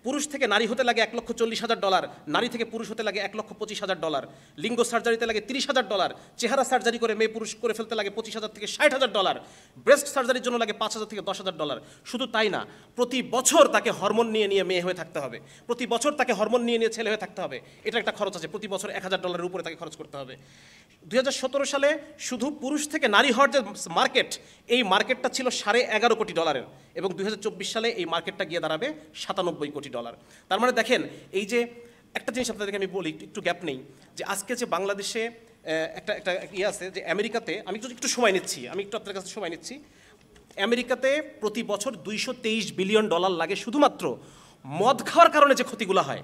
পুরুষ থেকে নারী হতে লাগে $1,40,000, নারী থেকে পুরুষ হতে লাগে $1,25,000, লিঙ্গ সার্জারিতে লাগে $30,000, চেহারা সার্জারি করে মেয়ে পুরুষ করে ফেলতে লাগে $25,000 থেকে $60,000, ব্রেস্ট সার্জারির জন্য লাগে $5,000 থেকে $10,000। শুধু তাই না, প্রতি বছর তাকে হরমোন নিয়ে নিয়ে মেয়ে হয়ে থাকতে হবে, প্রতি বছর তাকে হরমোন নিয়ে নিয়ে ছেলে হয়ে থাকতে হবে। এটা একটা খরচ আছে, প্রতি বছর $1,000 উপরে তাকে খরচ করতে হবে। 2017 সালে শুধু পুরুষ থেকে নারী হওয়ার যে মার্কেট, এই মার্কেটটা ছিল $11.5 কোটি, এবং 2024 সালে এই মার্কেটটা গিয়ে দাঁড়াবে $97 কোটি। তার মানে দেখেন, এই যে একটা জিনিস আপনাদেরকে আমি বলি, একটু গ্যাপ নেই, যে আজকে যে বাংলাদেশে একটা ইয়ে আছে যে আমেরিকাতে, আমি একটু সময় নিচ্ছি, আমি একটু আপনাদের কাছে সময় নিচ্ছি, আমেরিকাতে প্রতি বছর $223 বিলিয়ন লাগে শুধুমাত্র মদ খাওয়ার কারণে যে ক্ষতিগুলো হয়,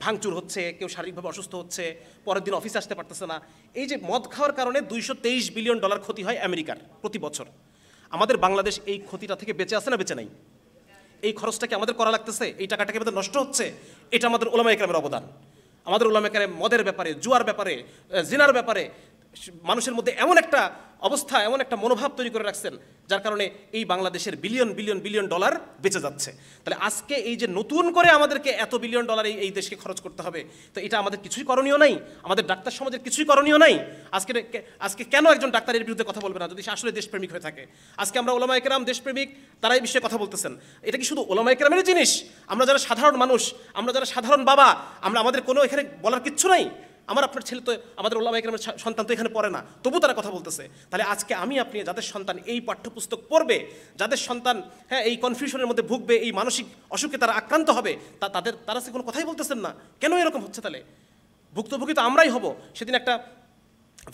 ভাঙচুর হচ্ছে, কেউ শারীরিকভাবে অসুস্থ হচ্ছে, পরের দিন অফিসে আসতে পারতেছে না, এই যে মদ খাওয়ার কারণে $223 বিলিয়ন ক্ষতি হয় আমেরিকার প্রতি বছর। আমাদের বাংলাদেশ এই ক্ষতিটা থেকে বেঁচে আছে না বেঁচে নাই? এই খরচটাকে আমাদের করা লাগতেছে, এই টাকাটাকে আমাদের নষ্ট হচ্ছে, এটা আমাদের ওলামায়ে কেরামের অবদান। আমাদের ওলামায়ে কেরাম মদের ব্যাপারে, জুয়ার ব্যাপারে, জিনার ব্যাপারে মানুষের মধ্যে এমন একটা অবস্থা, এমন একটা মনোভাব তৈরি করে রাখছেন, যার কারণে এই বাংলাদেশের বিলিয়ন বিলিয়ন বিলিয়ন ডলার বেঁচে যাচ্ছে। তাহলে আজকে এই যে নতুন করে আমাদেরকে এত বিলিয়ন ডলার এই দেশকে খরচ করতে হবে, তো এটা আমাদের কিছুই করণীয় নাই, আমাদের ডাক্তার সমাজের কিছুই করণীয় নাই। আজকে কেন একজন ডাক্তারের বিরুদ্ধে কথা বলবে না যদি সে আসলে দেশপ্রেমিক হয়ে থাকে? আজকে আমরা ওলামায়ে কেরাম দেশপ্রেমিক, তারা এই বিষয়ে কথা বলতেছেন। এটা কি শুধু ওলামায়ে কেরামের জিনিস? আমরা যারা সাধারণ মানুষ, আমরা যারা সাধারণ বাবা, আমাদের কোনো এখানে বলার কিচ্ছু নাই? আপনার ছেলে তো, আমাদের ওলামায়ে কেরামের সন্তান তো এখানে পড়ে না, তবু তারা কথা বলতেছে। তাহলে আজকে আপনি যাদের সন্তান এই পাঠ্যপুস্তক পড়বে, যাদের সন্তান এই কনফিউশনের মধ্যে ভুগবে, এই মানসিক অসুখে তারা আক্রান্ত হবে, তারা সে কোনো কথাই বলতেছেন না। কেন এরকম হচ্ছে? তাহলে ভুক্তভোগী তো আমরাই হব। সেদিন একটা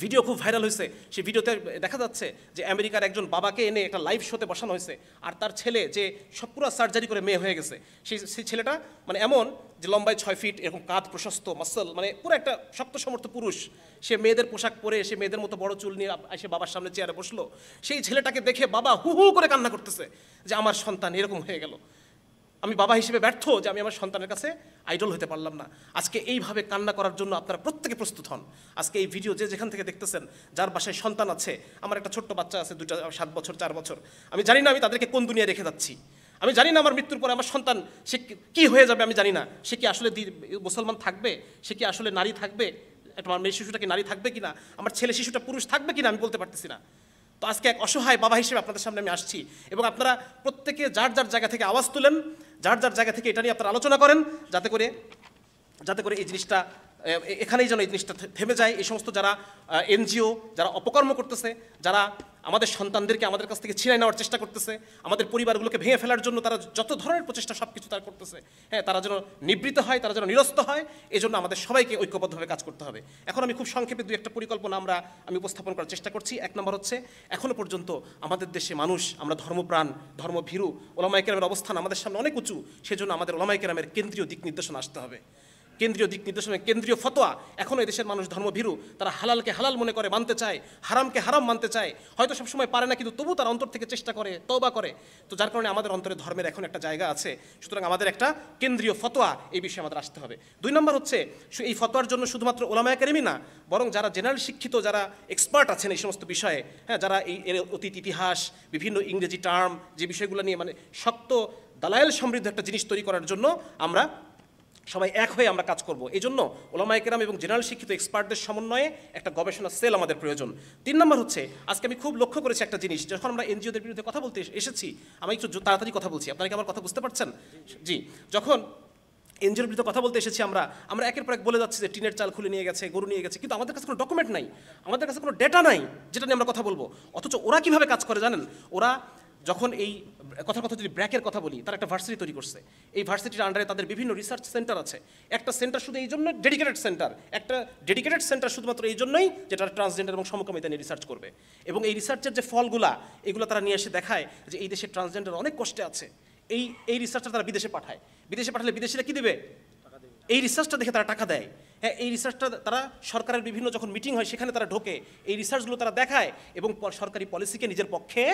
ভিডিও খুব ভাইরাল হয়েছে, সেই ভিডিওতে দেখা যাচ্ছে যে আমেরিকার একজন বাবাকে এনে একটা লাইভ শোতে বসানো হয়েছে, আর তার ছেলে যে সব পুরো সার্জারি করে মেয়ে হয়ে গেছে, সেই ছেলেটা মানে এমন যে লম্বায় 6 ফিট, এরকম কাঁধ প্রশস্ত, মাসল, মানে পুরো একটা শক্ত সমর্থ পুরুষ। সে মেয়েদের পোশাক পরে, সে মেয়েদের মতো বড় চুল নিয়ে এসে বাবার সামনে চেয়ারে বসলো। সেই ছেলেটাকে দেখে বাবা হু হু করে কান্না করতেছে যে আমার সন্তান এরকম হয়ে গেল, আমি বাবা হিসেবে ব্যর্থ যে আমি আমার সন্তানের কাছে আইডল হতে পারলাম না। আজকে এইভাবে কান্না করার জন্য আপনারা প্রত্যেকে প্রস্তুত হন। আজকে এই ভিডিও যে যেখান থেকে দেখতেছেন, যার বাসায় সন্তান আছে, আমার একটা ছোট্ট বাচ্চা আছে, 7 বছর 4 বছর, আমি জানি না আমি তাদেরকে কোন দুনিয়ায় রেখে যাচ্ছি। আমি জানি না আমার মৃত্যুর পরে আমার সন্তান সে কী হয়ে যাবে, আমি জানি না। সে কি আসলে মুসলমান থাকবে, সে কি আসলে নারী থাকবে, আমার মেয়ে শিশুটা কি নারী থাকবে কিনা, আমার ছেলে শিশুটা পুরুষ থাকবে কিনা, আমি বলতে পারতেছি না। তো আজকে এক অসহায় বাবা হিসেবে আপনাদের সামনে আমি আসছি, এবং আপনারা প্রত্যেকে যার যার জায়গা থেকে আওয়াজ তুলেন, যার যার জায়গা থেকে এটা নিয়ে আপনারা আলোচনা করেন, যাতে করে এই জিনিসটা এখানেই যেন এই জিনিসটা থেমে যায়। এই সমস্ত যারা এনজিও, যারা অপকর্ম করতেছে, যারা আমাদের সন্তানদেরকে আমাদের কাছ থেকে ছিনিয়ে নেওয়ার চেষ্টা করতেছে, আমাদের পরিবারগুলোকে ভেঙে ফেলার জন্য তারা যত ধরনের প্রচেষ্টা সব কিছু তারা করতেছে, তারা যেন নিবৃত্ত হয়, তারা যেন নিরস্ত হয়, এই জন্য আমাদের সবাইকে ঐক্যবদ্ধভাবে কাজ করতে হবে। এখন আমি খুব সংক্ষেপে 2-1টা পরিকল্পনা আমি উপস্থাপন করার চেষ্টা করছি। 1 নম্বর হচ্ছে, এখনও পর্যন্ত আমাদের দেশে মানুষ, আমরা ধর্মপ্রাণ, ধর্মভীরু, ওলামায়ে কেরামের অবস্থান আমাদের সামনে অনেক উঁচু, সেজন্য আমাদের ওলামায়ে কেরামের কেন্দ্রীয় দিক নির্দেশনা আসতে হবে। কেন্দ্রীয় দিক নির্দেশনা, কেন্দ্রীয় ফতোয়া। এখনও এদেশের মানুষ ধর্মভীরু, তারা হালালকে হালাল মনে করে মানতে চায়, হারামকে হারাম মানতে চায়, হয়তো সবসময় পারে না, কিন্তু তবু তারা অন্তর থেকে চেষ্টা করে, তওবা করে। তো যার কারণে আমাদের অন্তরে ধর্মের এখন একটা জায়গা আছে, সুতরাং আমাদের একটা কেন্দ্রীয় ফতোয়া এই বিষয়ে আমাদের আসতে হবে। 2 নম্বর হচ্ছে, এই ফতোয়ার জন্য শুধুমাত্র ওলামায়ে কেরামই না, বরং যারা জেনারেল শিক্ষিত, যারা এক্সপার্ট আছেন এই সমস্ত বিষয়ে, যারা এর অতীত ইতিহাস, বিভিন্ন ইংরেজি টার্ম, যে বিষয়গুলো নিয়ে মানে শক্ত দালায়েল সমৃদ্ধ একটা জিনিস তৈরি করার জন্য আমরা সবাই এক হয়ে আমরা কাজ করব। এই জন্য ওলামায়ে কেরাম এবং জেনারেল শিক্ষিত এক্সপার্টদের সমন্বয়ে একটা গবেষণা সেল আমাদের প্রয়োজন। 3 নম্বর হচ্ছে, আজকে আমি খুব লক্ষ্য করেছি একটা জিনিস, যখন আমরা এনজিওদের বিরুদ্ধে কথা বলতে এসেছি, আমি একটু তাড়াতাড়ি কথা বলছি, আপনারা কি আমার কথা বুঝতে পারছেন? জি, যখন এনজিওর বিরুদ্ধে কথা বলতে এসেছি, আমরা একের পর এক বলে যাচ্ছি যে টিনের চাল খুলে নিয়ে গেছে, গরু নিয়ে গেছে, কিন্তু আমাদের কাছে কোনো ডকুমেন্ট নাই, আমাদের কাছে কোনো ডেটা নাই যেটা নিয়ে আমরা কথা বলবো। অথচ ওরা কিভাবে কাজ করে জানেন? ওরা যখন এই কথা যদি ব্র্যাকের কথা বলি, তারা একটা ভার্সিটি তৈরি করছে। এই ভার্সিটির আন্ডারে তাদের বিভিন্ন রিসার্চ সেন্টার আছে। একটা সেন্টার শুধু এই জন্য ডেডিকেটেড সেন্টার শুধুমাত্র এই জন্যই, যেটা ট্রান্সজেন্ডার এবং সমকামিতা নিয়ে রিসার্চ করবে। এবং এই রিসার্চের যে ফলগুলা, এগুলো তারা নিয়ে এসে দেখায় যে এই দেশের ট্রান্সজেন্ডার অনেক কষ্টে আছে। এই রিসার্চটা তারা বিদেশে পাঠালে বিদেশিরা কি দেবে? এই রিসার্চটা দেখে তারা টাকা দেয়। এই রিসার্চটা তারা সরকারের বিভিন্ন যখন মিটিং হয় সেখানে তারা ঢোকে, এই রিসার্চগুলো তারা দেখায় এবং সরকারি পলিসিকে নিজের পক্ষে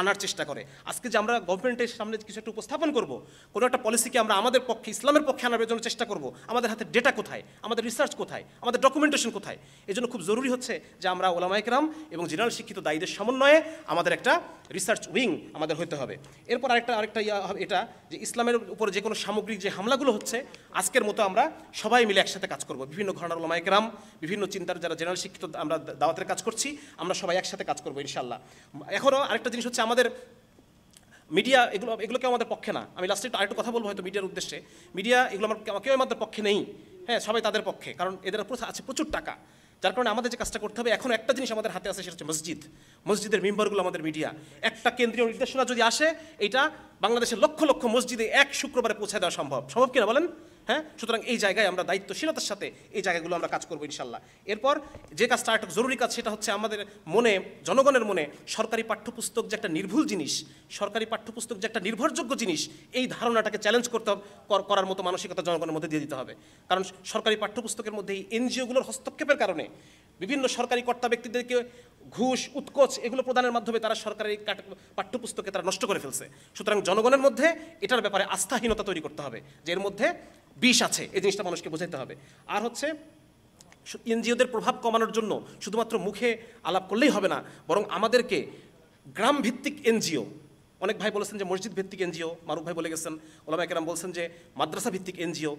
আনার চেষ্টা করে। আজকে যে আমরা গভর্নমেন্টের সামনে কিছু একটা উপস্থাপন করব, কোনো একটা পলিসিকে আমরা আমাদের পক্ষে, ইসলামের পক্ষে আনার জন্য চেষ্টা করব, আমাদের হাতে ডেটা কোথায়, আমাদের রিসার্চ কোথায়, আমাদের ডকুমেন্টেশন কোথায়? এজন্য খুব জরুরি হচ্ছে যে আমরা ওলামায়ে কেরাম এবং জেনারেল শিক্ষিত দায়ীদের সমন্বয়ে আমাদের একটা রিসার্চ উইং আমাদের হতে হবে। এরপর আরেকটা এটা যে ইসলামের উপর যে কোনো সামগ্রিক যে হামলাগুলো হচ্ছে, আজকের মতো আমরা সবাই মিলে একসাথে কাজ করব। বিভিন্ন ঘরানার ওলামায়ে কেরাম, বিভিন্ন চিন্তার যারা জেনারেল শিক্ষিত আমরা দাওয়াতের কাজ করছি, আমরা সবাই একসাথে কাজ করবো ইনশাআল্লাহ। এখনও আরেকটা জিনিস হচ্ছে আমাদের মিডিয়া এগুলোকে আমাদের পক্ষে না। আমি লাস্টে আরেকটু কথা বলবো হয়তো মিডিয়ার উদ্দেশ্যে। মিডিয়া এগুলো কেউ আমাদের পক্ষে নেই, হ্যাঁ, সবাই তাদের পক্ষে, কারণ এদের উপর আছে প্রচুর টাকা। যার কারণে আমাদের যে কাজটা করতে হবে, এখন একটা জিনিস আমাদের হাতে আছে, সেটা হচ্ছে মসজিদের মেম্বারগুলো আমাদের মিডিয়া। একটা কেন্দ্রীয় নির্দেশনা যদি আসে, এটা বাংলাদেশের লক্ষ লক্ষ মসজিদে এক শুক্রবারে পৌঁছে দেওয়া সম্ভব কিনা বলেন? হ্যাঁ, সুতরাং এই জায়গায় আমরা দায়িত্বশীলতার সাথে এই জায়গাগুলো আমরা কাজ করবো ইনশাল্লাহ। এরপর যে কাজটা একটা জরুরি কাজ, সেটা হচ্ছে আমাদের মনে, জনগণের মনে সরকারি পাঠ্যপুস্তক যে একটা নির্ভুল জিনিস, সরকারি পাঠ্যপুস্তক যে একটা নির্ভরযোগ্য জিনিস, এই ধারণাটাকে চ্যালেঞ্জ করার মতো মানসিকতা জনগণের মধ্যে দিয়ে দিতে হবে। কারণ সরকারি পাঠ্যপুস্তকের মধ্যে এই এনজিওগুলোর হস্তক্ষেপের কারণে বিভিন্ন সরকারি কর্তা ব্যক্তিদেরকে ঘুষ, উৎকোচ এগুলো প্রদানের মাধ্যমে তারা সরকারি পাঠ্যপুস্তকে তারা নষ্ট করে ফেলছে। সুতরাং জনগণের মধ্যে এটার ব্যাপারে আস্থাহীনতা তৈরি করতে হবে, যে এর মধ্যে বিষ আছে, এই জিনিসটা মানুষকে বোঝাতে হবে। আর হচ্ছে এনজিওদের প্রভাব কমানোর জন্য শুধুমাত্র মুখে আলাপ করলেই হবে না, বরং আমাদেরকে গ্রাম ভিত্তিক এনজিও, অনেক ভাই বলেছেন যে মসজিদ ভিত্তিক এনজিও, মারুফ ভাই বলে গেছেন, ওলামায়ে কেরাম বলছেন যে মাদ্রাসা ভিত্তিক এনজিও।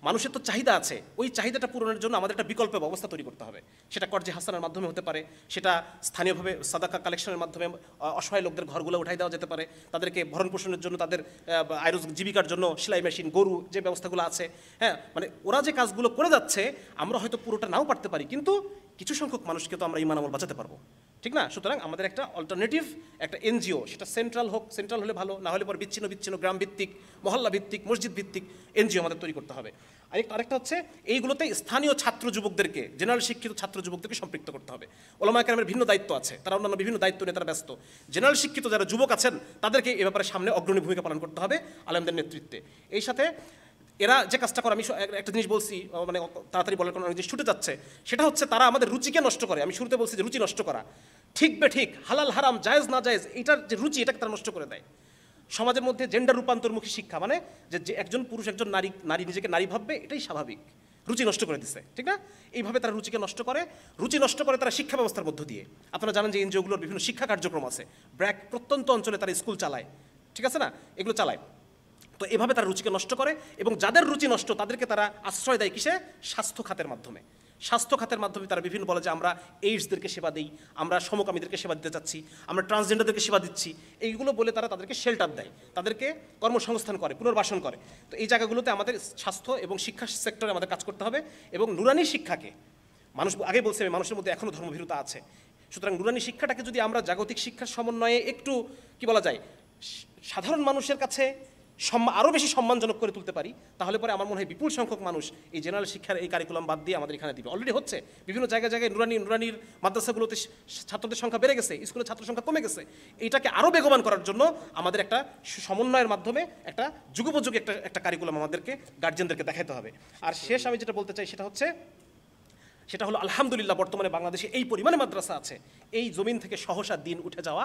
মানুষের তো চাহিদা আছে, ওই চাহিদাটা পূরণের জন্য আমাদের একটা বিকল্প ব্যবস্থা তৈরি করতে হবে। সেটা কর্জে হাসানের মাধ্যমে হতে পারে, সেটা স্থানীয়ভাবে সাদাকা কালেকশনের মাধ্যমে অসহায় লোকদের ঘরগুলো উঠাই দেওয়া যেতে পারে, তাদেরকে ভরণ পোষণের জন্য, তাদের জীবিকার জন্য সেলাই মেশিন, গরু, যে ব্যবস্থাগুলো আছে, হ্যাঁ, মানে ওরা যে কাজগুলো করে যাচ্ছে, আমরা হয়তো পুরোটা নাও পারতে পারি, কিন্তু কিছু সংখ্যক মানুষকে তো আমরা ঈমান আমল বাঁচাতে পারবো, ঠিক না? সুতরাং আমাদের একটা অল্টারনেটিভ একটা এনজিও, সেটা সেন্ট্রাল হলে ভালো, না হলে পর বিচ্ছিন্ন গ্রাম ভিত্তিক, মহল্লা ভিত্তিক, মসজিদ ভিত্তিক এনজিও আমাদের তৈরি করতে হবে। আরেকটা হচ্ছে এইগুলোতে স্থানীয় ছাত্র যুবকদেরকে, জেনারেল শিক্ষিত ছাত্র যুবকদেরকে সম্পৃক্ত করতে হবে। ওলামায়ে কেরামের ভিন্ন দায়িত্ব আছে, তারা অন্যান্য বিভিন্ন দায়িত্ব নিয়ে তারা ব্যস্ত। জেনারেল শিক্ষিত যারা যুবক আছেন, তাদেরকে এ ব্যাপারে সামনে অগ্রণী ভূমিকা পালন করতে হবে আলেমদের নেতৃত্বে। এই সাথে এরা যে কাজটা করে, আমি একটা জিনিস বলছি, মানে তাড়াতাড়ি বলার কোনো জিনিস ছুটে যাচ্ছে, সেটা হচ্ছে তারা আমাদের রুচিকে নষ্ট করে। আমি শুরুতে বলছি যে রুচি নষ্ট করা, ঠিক ঠিক, হালাল হারাম, জায়েজ না জায়েজ, এইটার যে রুচি, এটাকে তারা নষ্ট করে দেয়। সমাজের মধ্যে জেন্ডার রূপান্তরমুখী শিক্ষা, মানে যে একজন পুরুষ একজন নারী নিজেকে নারী ভাববে, এটাই স্বাভাবিক, রুচি নষ্ট করে দিচ্ছে, ঠিক না? এইভাবে তারা রুচি নষ্ট করে তারা শিক্ষা ব্যবস্থার মধ্য দিয়ে। আপনারা জানেন যে এনজিওগুলোর বিভিন্ন শিক্ষা কার্যক্রম আছে, ব্র্যাক প্রত্যন্ত অঞ্চলে তারা স্কুল চালায়, ঠিক আছে না, এগুলো চালায়। তো এভাবে তারা রুচিকে নষ্ট করে, এবং যাদের রুচি নষ্ট তাদেরকে তারা আশ্রয় দেয় কিসে? স্বাস্থ্য খাতের মাধ্যমে তারা বিভিন্ন বলে যে আমরা এইডসদেরকে সেবা দিই, আমরা সমকামীদেরকে সেবা দিতে চাচ্ছি, আমরা ট্রান্সজেন্ডারদেরকে সেবা দিচ্ছি, এইগুলো বলে তারা তাদেরকে শেল্টার দেয়, তাদেরকে কর্মসংস্থান করে, পুনর্বাসন করে। তো এই জায়গাগুলোতে আমাদের স্বাস্থ্য এবং শিক্ষা সেক্টরে আমাদের কাজ করতে হবে। এবং নুরানি শিক্ষাকে, আগে বলছি আমি, মানুষের মধ্যে এখনও ধর্মভীরুতা আছে, সুতরাং নুরানি শিক্ষাটাকে যদি আমরা জাগতিক শিক্ষার সমন্বয়ে একটু কি বলা যায়, সাধারণ মানুষের কাছে আরও বেশি সম্মানজনক করে তুলতে পারি, তাহলে পরে আমার মনে হয় বিপুল সংখ্যক মানুষ এই জেনারেল শিক্ষার এই কারিকুলাম বাদ দিয়ে আমাদের এখানে দিবে। অলরেডি হচ্ছে, বিভিন্ন জায়গায় নুরানির মাদ্রাসাগুলোতে ছাত্রদের সংখ্যা বেড়ে গেছে, স্কুলের ছাত্র সংখ্যা কমে গেছে। এইটাকে আরও বেগবান করার জন্য আমাদের একটা সমন্বয়ের মাধ্যমে একটা যুগোপযোগী একটা কারিকুলাম আমাদেরকে গার্জিয়ানদেরকে দেখাতে হবে। আর শেষ আমি যেটা বলতে চাই সেটা হলো আলহামদুলিল্লাহ বর্তমানে বাংলাদেশে এই পরিমাণে মাদ্রাসা আছে, এই জমিন থেকে সহসা দিন উঠে যাওয়া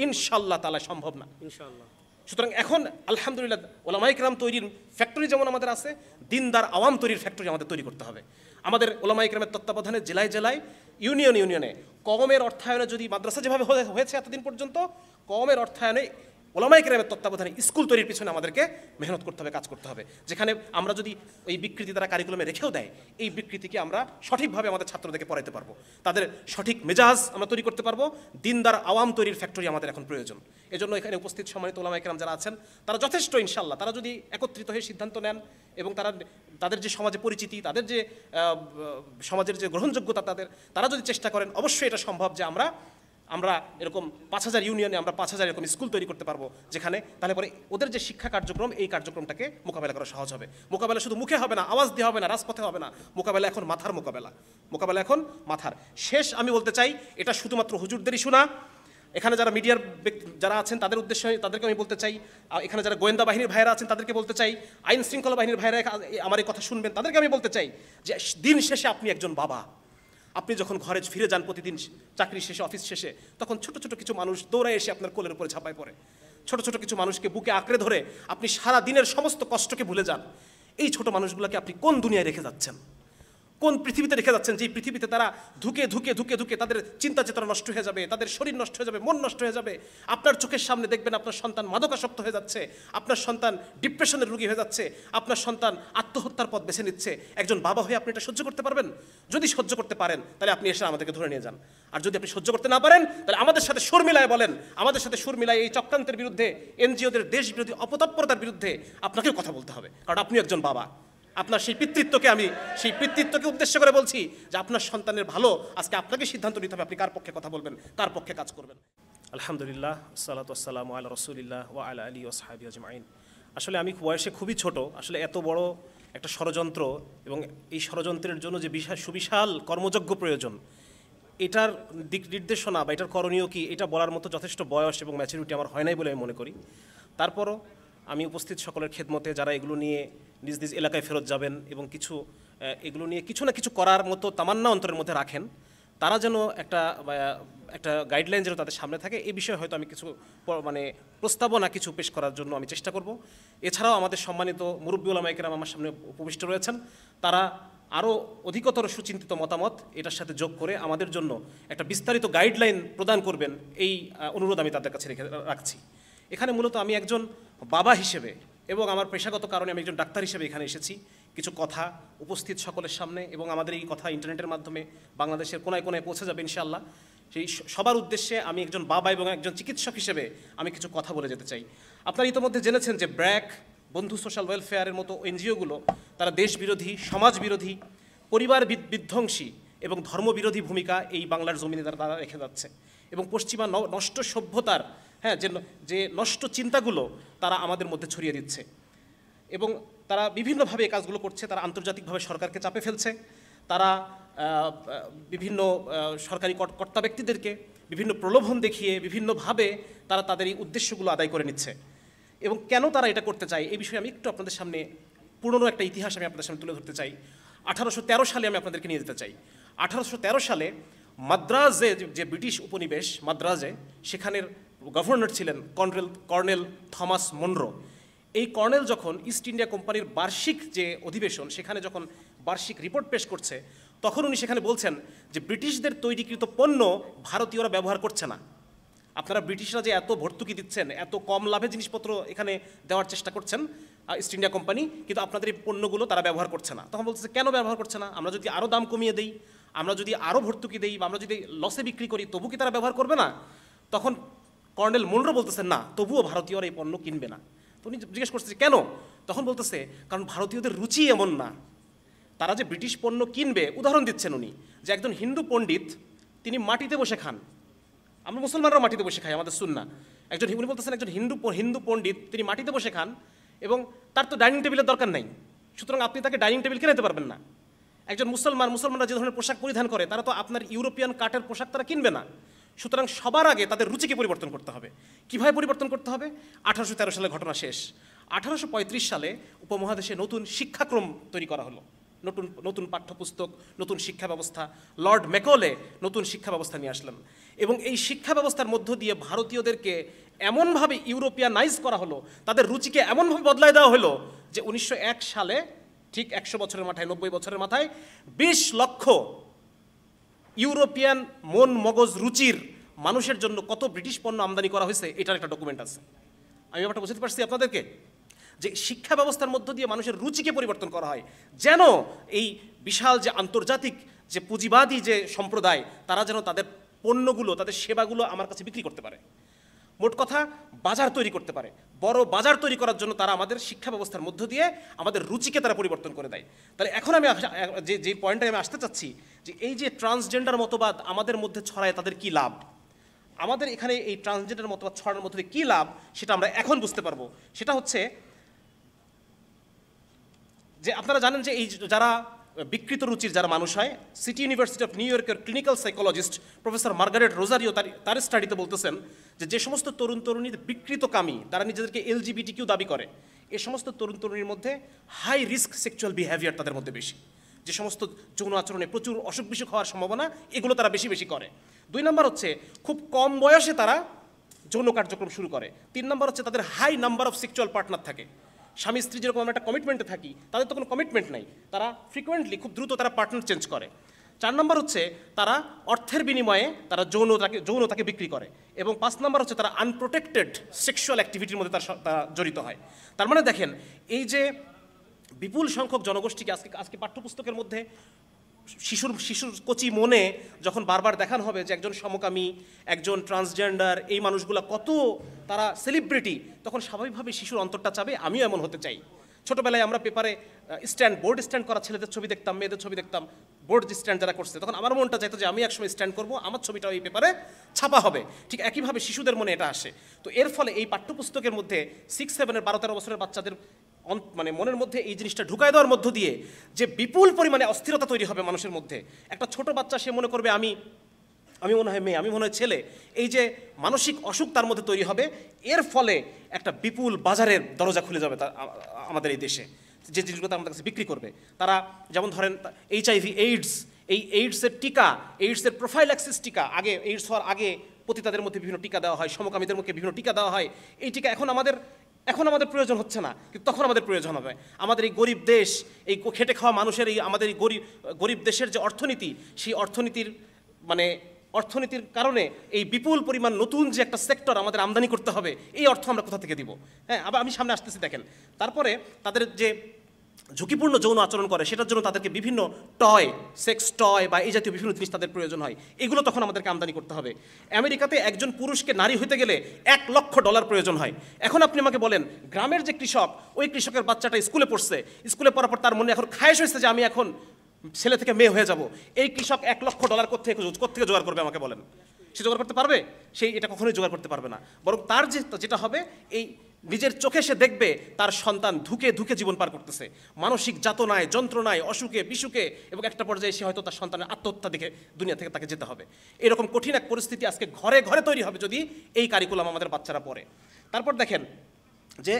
ইনশাআল্লাহ তাআলা সম্ভব না, ইনশাআল্লাহ। সুতরাং এখন আলহামদুলিল্লাহ ওলামায়ে কেরাম তৈরির ফ্যাক্টরি যেমন আমাদের আছে, দিনদার আওয়াম তৈরির ফ্যাক্টরি আমাদের তৈরি করতে হবে। আমাদের ওলামায়ে কেরামের তত্ত্বাবধানে জেলায় ইউনিয়নে কওমের অর্থায়নে, যদি মাদ্রাসা যেভাবে হয়েছে এতদিন পর্যন্ত, কওমের অর্থায়নে ওলামায়ে কেরামের তত্ত্বাবধানে স্কুল তৈরির পিছনে আমাদেরকে মেহনত করতে হবে, কাজ করতে হবে। যেখানে আমরা যদি এই বিকৃতি তারা কারিকুলামে রেখেও দেয়, এই বিকৃতিকে আমরা সঠিকভাবে আমাদের ছাত্রদেরকে পড়াইতে পারবো, তাদের সঠিক মেজাজ আমরা তৈরি করতে পারবো। দিনদার আওয়াম তৈরির ফ্যাক্টরি আমাদের এখন প্রয়োজন। এজন্য এখানে উপস্থিত সম্মানিত ওলামায়ে কেরাম যারা আছেন, তারা যথেষ্ট ইনশাআল্লাহ, তারা যদি একত্রিত হয়ে সিদ্ধান্ত নেন এবং তাদের যে সমাজে পরিচিতি, তাদের যে সমাজের যে গ্রহণযোগ্যতা, তারা যদি চেষ্টা করেন, অবশ্যই এটা সম্ভব যে আমরা এরকম 5000 ইউনিয়নে আমরা 5000 এরকম স্কুল তৈরি করতে পারবো, যেখানে তাহলে পরে ওদের যে শিক্ষা কার্যক্রম, এই কার্যক্রমটাকে মোকাবেলা করা সহজ হবে। মোকাবেলা শুধু মুখে হবে না, আওয়াজ দিয়ে হবে না, রাজপথে হবে না, মোকাবেলা এখন মোকাবেলা এখন মাথার। শেষ আমি বলতে চাই, এটা শুধুমাত্র হুজুরদেরই শোনা। এখানে যারা মিডিয়ার যারা আছেন তাদের উদ্দেশ্যে তাদেরকে আমি বলতে চাই, এখানে যারা গোয়েন্দা বাহিনীর ভাইরা আছেন তাদেরকে বলতে চাই, আইন শৃঙ্খলা বাহিনীর ভাইরা আমার এই কথা শুনবেন, তাদেরকে আমি বলতে চাই যে দিন শেষে আপনি একজন বাবা, আপনি যখন ঘরে ফিরে যান প্রতিদিন চাকরি শেষে, অফিস শেষে, তখন ছোট ছোট কিছু মানুষ দৌড়ায় এসে আপনার কোলের উপরে ঝাঁপায় পড়ে। ছোট ছোট কিছু মানুষকে বুকে আঁকড়ে ধরে আপনি সারা দিনের সমস্ত কষ্টকে ভুলে যান। এই ছোট মানুষগুলোকে আপনি কোন দুনিয়ায় রেখে যাচ্ছেন, কোন পৃথিবীতে রেখে যাচ্ছেন, যে পৃথিবীতে তারা ধুকে ধুকে ধুকে ধুকে তাদের চিন্তা চেতনা নষ্ট হয়ে যাবে, তাদের শরীর নষ্ট হয়ে যাবে, মন নষ্ট হয়ে যাবে। আপনার চোখের সামনে দেখবেন আপনার সন্তান মাদকাসক্ত হয়ে যাচ্ছে, আপনার সন্তান ডিপ্রেশনের রোগী হয়ে যাচ্ছে, আপনার সন্তান আত্মহত্যার পথ বেছে নিচ্ছে। একজন বাবা হয়ে আপনি এটা সহ্য করতে পারবেন? যদি সহ্য করতে পারেন তাহলে আপনি এসে আমাদেরকে ধরে নিয়ে যান। আর যদি আপনি সহ্য করতে না পারেন তাহলে আমাদের সাথে সুর মিলায় বলেন, আমাদের সাথে সুর মিলায় এই চক্রান্তের বিরুদ্ধে, এনজিওদের দেশ বিরোধী অপতৎপরতার বিরুদ্ধে আপনাকেও কথা বলতে হবে, কারণ আপনি একজন বাবা। আপনার সেই পিতৃত্বকে উদ্দেশ্য করে বলছি যে আপনার সন্তানের ভালো আজকে আপনাকে সিদ্ধান্ত নিতে হবে, আপনি কার পক্ষে কথা বলবেন, কার পক্ষে কাজ করবেন। আলহামদুলিল্লাহ, সালাতু ওয়াসসালামু আলা রাসূলিল্লাহ ওয়া আলা আলিহি ওয়া সাহবিহি আজমাইন। আসলে আমি বয়সে খুবই ছোট, আসলে এত বড় একটা ষড়যন্ত্র এবং এই ষড়যন্ত্রের জন্য যে সুবিশাল কর্মযজ্ঞ প্রয়োজন, এটার দিক নির্দেশনা বা এটার করণীয় কি, এটা বলার মতো যথেষ্ট বয়স এবং ম্যাচুরিটি আমার হয় নাই বলে আমি মনে করি। তারপরও আমি উপস্থিত সকলের খেদমতে যারা এগুলো নিয়ে নিজ নিজ এলাকায় ফেরত যাবেন এবং এগুলো নিয়ে কিছু না কিছু করার মতো তামান্না অন্তরের মধ্যে রাখেন, তারা যেন একটা গাইডলাইন যেন তাদের সামনে থাকে, এই বিষয়ে হয়তো আমি কিছু প্রস্তাবনা কিছু পেশ করার জন্য আমি চেষ্টা করব। এছাড়াও আমাদের সম্মানিত মুরব্বী উলামায়ে কেরাম আমার সামনে উপবিষ্ট রয়েছেন, তারা আরও অধিকতর সুচিন্তিত মতামত এটার সাথে যোগ করে আমাদের জন্য একটা বিস্তারিত গাইডলাইন প্রদান করবেন, এই অনুরোধ আমি তাদের কাছে রাখছি। এখানে মূলত আমি একজন বাবা হিসেবে এবং আমার পেশাগত কারণে আমি একজন ডাক্তার হিসেবে এখানে এসেছি কিছু কথা উপস্থিত সকলের সামনে, এবং আমাদের এই কথা ইন্টারনেটের মাধ্যমে বাংলাদেশের কোনায় কোনায় পৌঁছে যাবে ইনশাআল্লাহ। সেই সবার উদ্দেশ্যে আমি একজন বাবা এবং একজন চিকিৎসক হিসেবে আমি কিছু কথা বলে যেতে চাই। আপনারা ইতিমধ্যে জেনেছেন যে ব্র্যাক, বন্ধু সোশ্যাল ওয়েলফেয়ারের মতো এনজিওগুলো তারা দেশ বিরোধী, সমাজ বিরোধী, পরিবার বিধ্বংসী এবং ধর্মবিরোধী ভূমিকা এই বাংলার জমিনে তারা রেখে যাচ্ছে, এবং পশ্চিমা নষ্ট সভ্যতার যে নষ্ট চিন্তাগুলো তারা আমাদের মধ্যে ছড়িয়ে দিচ্ছে, এবং তারা বিভিন্নভাবে এই কাজগুলো করছে। তারা আন্তর্জাতিকভাবে সরকারকে চাপে ফেলছে, তারা বিভিন্ন সরকারি কর্তা ব্যক্তিদেরকে বিভিন্ন প্রলোভন দেখিয়ে বিভিন্নভাবে তারা তাদের এই উদ্দেশ্যগুলো আদায় করে নিচ্ছে। এবং কেন তারা এটা করতে চায় এই বিষয়ে আমি একটু আপনাদের সামনে পুরনো একটা ইতিহাস আমি আপনাদের সামনে তুলে ধরতে চাই। 1813 সালে আমি আপনাদেরকে নিয়ে যেতে চাই। 1813 সালে মাদ্রাজে, যে ব্রিটিশ উপনিবেশ মাদ্রাজে, সেখানের গভর্নর ছিলেন কর্নেল থমাস মনরো। এই কর্নেল যখন ইস্ট ইন্ডিয়া কোম্পানির বার্ষিক যে অধিবেশন, সেখানে যখন বার্ষিক রিপোর্ট পেশ করছে, তখন উনি সেখানে বলছেন যে ব্রিটিশদের তৈরিকৃত পণ্য ভারতীয়রা ব্যবহার করছে না। আপনারা ব্রিটিশরা যে এত ভর্তুকি দিচ্ছেন, এত কম লাভে জিনিসপত্র এখানে দেওয়ার চেষ্টা করছেন ইস্ট ইন্ডিয়া কোম্পানি, কিন্তু আপনাদের এই পণ্যগুলো তারা ব্যবহার করছে না। তখন বলছে কেন ব্যবহার করছে না? আমরা যদি আরও দাম কমিয়ে দিই, আমরা যদি আরও ভর্তুকি দিই, বা আমরা যদি লসে বিক্রি করি, তবু কি তারা ব্যবহার করবে না? তখন কর্নেল মনরো বলতেছেন না, তবুও ভারতীয়রা এই পণ্য কিনবে না। তো উনি জিজ্ঞেস করছে কেন? তখন বলতেছে কারণ ভারতীয়দের রুচি এমন না, তারা যে ব্রিটিশ পণ্য কিনবে। উদাহরণ দিচ্ছেন উনি যে একজন হিন্দু পণ্ডিত তিনি মাটিতে বসে খান, আমরা মুসলমানরাও মাটিতে বসে খাই, আমাদের সুন্নাহ। উনি বলতেছেন একজন হিন্দু পণ্ডিত তিনি মাটিতে বসে খান এবং তার তো ডাইনিং টেবিলের দরকার নাই, সুতরাং আপনি তাকে ডাইনিং টেবিল কিনে দিতে পারবেন না। একজন মুসলমানরা যে ধরনের পোশাক পরিধান করে, তারা তো আপনার ইউরোপিয়ান কাটের পোশাক তারা কিনবে না। সুতরাং সবার আগে তাদের রুচিকে পরিবর্তন করতে হবে। কীভাবে পরিবর্তন করতে হবে? 1813 সালে ঘটনা শেষ। 1835 সালে উপমহাদেশে নতুন শিক্ষাক্রম তৈরি করা হলো, নতুন পাঠ্যপুস্তক, নতুন শিক্ষা ব্যবস্থা। লর্ড ম্যাকলে নতুন শিক্ষা ব্যবস্থা নিয়ে আসলেন, এবং এই শিক্ষা ব্যবস্থার মধ্য দিয়ে ভারতীয়দেরকে এমনভাবে ইউরোপিয়ানাইজ করা হলো, তাদের রুচিকে এমনভাবে বদলায় দেওয়া হলো যে 1901 সালে ঠিক 100 বছরের মাথায়, 90 বছরের মাথায় 20 লক্ষ ইউরোপিয়ান মন মগজ রুচির মানুষের জন্য কত ব্রিটিশ পণ্য আমদানি করা হয়েছে, এটার একটা ডকুমেন্ট আছে। আমি ব্যাপারটা বুঝতে পারছি আপনাদেরকে, যে শিক্ষা ব্যবস্থার মধ্য দিয়ে মানুষের রুচিকে পরিবর্তন করা হয়, যেন এই বিশাল যে আন্তর্জাতিক যে পুঁজিবাদী যে সম্প্রদায়, তারা যেন তাদের পণ্যগুলো, তাদের সেবাগুলো আমার কাছে বিক্রি করতে পারে। মোট কথা বাজার তৈরি করতে পারে। বড় বাজার তৈরি করার জন্য তারা আমাদের শিক্ষা ব্যবস্থার মধ্য দিয়ে আমাদের রুচিকে তারা পরিবর্তন করে দেয়। তাহলে এখন আমি যে পয়েন্টে আমি আসতে চাচ্ছি, যে এই যে ট্রান্সজেন্ডার মতবাদ আমাদের মধ্যে ছড়ায়, তাদের কি লাভ? আমাদের এখানে এই ট্রান্সজেন্ডার মতবাদ ছড়ানোর মধ্যে দিয়ে কী লাভ, সেটা আমরা এখন বুঝতে পারবো। সেটা হচ্ছে যে আপনারা জানেন যে এই যারা বিকৃত রুচির যারা মানুষ হয়, সিটি ইউনিভার্সিটি অফ নিউ ইয়র্কের clinical psychologist professor Margaret Rosario তার স্টাডিতে বলতেছেন যে সমস্ত তরুণ তরুণীর বিকৃতকামী, তারা নিজেদেরকে LGBTQ দাবি করে, এ সমস্ত তরুণ তরুণীর মধ্যে হাই রিস্ক সেক্সুয়াল বিহেভিয়ার তাদের মধ্যে বেশি। যে সমস্ত যৌন আচরণে প্রচুর অসুখ বিসুখ হওয়ার সম্ভাবনা, এগুলো তারা বেশি বেশি করে। 2 নম্বর হচ্ছে খুব কম বয়সে তারা যৌন কার্যক্রম শুরু করে। 3 নম্বর হচ্ছে তাদের high number of sexual partner থাকে। স্বামী স্ত্রী যেরকম আমরা একটা কমিটমেন্টে থাকি, তাদের তো কোনো কমিটমেন্ট নাই, তারা ফ্রিকোয়েন্টলি খুব দ্রুত তারা পার্টনার চেঞ্জ করে। 4 নম্বর হচ্ছে তারা অর্থের বিনিময়ে তারা যৌনতাকে বিক্রি করে। এবং 5 নম্বর হচ্ছে তারা আনপ্রোটেক্টেড সেক্সুয়াল অ্যাক্টিভিটির মধ্যে তারা জড়িত হয়। তার মানে দেখেন, এই যে বিপুল সংখ্যক জনগোষ্ঠীকে আজকে পাঠ্যপুস্তকের মধ্যে শিশুর কচি মনে যখন বারবার দেখানো হবে যে একজন সমকামী, একজন ট্রান্সজেন্ডার, এই মানুষগুলো কত তারা সেলিব্রিটি, তখন স্বাভাবিকভাবে শিশুর অন্তরটা চাবে আমিও এমন হতে চাই। ছোটোবেলায় আমরা পেপারে বোর্ড স্ট্যান্ড করা ছেলেদের ছবি দেখতাম, মেয়েদের ছবি দেখতাম, বোর্ড স্ট্যান্ড যারা করছে, তখন আমার মনটা চাইতো যে আমি একসময় স্ট্যান্ড করবো, আমার ছবিটাও এই পেপারে ছাপা হবে। ঠিক একইভাবে শিশুদের মনে এটা আসে। তো এর ফলে এই পাঠ্যপুস্তকের মধ্যে 6-7 12-13 বছরের বাচ্চাদের মানে মনের মধ্যে এই জিনিসটা ঢুকাই দেওয়ার মধ্য দিয়ে যে বিপুল পরিমাণে অস্থিরতা তৈরি হবে মানুষের মধ্যে। একটা ছোট বাচ্চা সে মনে করবে আমি মনে হয় মেয়ে, আমি মনে হয় ছেলে। এই যে মানসিক অসুখ তার মধ্যে তৈরি হবে, এর ফলে একটা বিপুল বাজারের দরজা খুলে যাবে আমাদের এই দেশে, যে জিনিসগুলো আমাদের কাছে বিক্রি করবে তারা। যেমন ধরেন HIV এইডস, এই এইডসের টিকা, এইডসের প্রোফাইল্যাক্সিস টিকা, আগে এইডস হওয়ার আগে পতিতাদের মধ্যে বিভিন্ন টিকা দেওয়া হয়, সমকামীদের মধ্যে বিভিন্ন টিকা দেওয়া হয়। এই টিকা এখন আমাদের প্রয়োজন হচ্ছে না, কিন্তু তখন আমাদের প্রয়োজন হবে। আমাদের এই গরিব দেশ, এই খেটে খাওয়া মানুষের আমাদের এই গরিব দেশের যে অর্থনীতি, সেই অর্থনীতির কারণে এই বিপুল পরিমাণ নতুন যে একটা সেক্টর আমাদের আমদানি করতে হবে, এই অর্থ আমরা কোথা থেকে দিব? হ্যাঁ, আবার আমি সামনে আসতেছি দেখেন। তারপরে তাদের যে ঝুঁকিপূর্ণ যৌন আচরণ করে, সেটার জন্য তাদেরকে বিভিন্ন সেক্স টয় বা এই জাতীয় বিভিন্ন জিনিস তাদের প্রয়োজন হয়, এগুলো তখন আমাদেরকে আমদানি করতে হবে। আমেরিকাতে একজন পুরুষকে নারী হইতে গেলে $1 লক্ষ প্রয়োজন হয়। এখন আপনি আমাকে বলেন, গ্রামের যে কৃষক, ওই কৃষকের বাচ্চাটা স্কুলে পড়ছে, স্কুলে পড়ার পর তার মনে এখন খায়েশ হয়েছে যে আমি এখন ছেলে থেকে মেয়ে হয়ে যাব, এই কৃষক $1 লক্ষ কোত্থেকে জোগাড় করবে আমাকে বলেন? সে জোগাড় করতে পারবে? এটা কখনোই জোগাড় করতে পারবে না। বরং তার যেটা হবে, এই নিজের চোখে সে দেখবে তার সন্তান ধুকে ধুকে জীবন পার করতেছে, মানসিক যাতনায়, যন্ত্রণায়, অসুখে বিসুখে, এবং একটা পর্যায়ে সে হয়তো তার সন্তানের আত্মহত্যা দেখে দুনিয়া থেকে তাকে যেতে হবে। এরকম কঠিন এক পরিস্থিতি আজকে ঘরে ঘরে তৈরি হবে যদি এই কারিকুলাম আমাদের বাচ্চারা পড়ে। তারপর দেখেন যে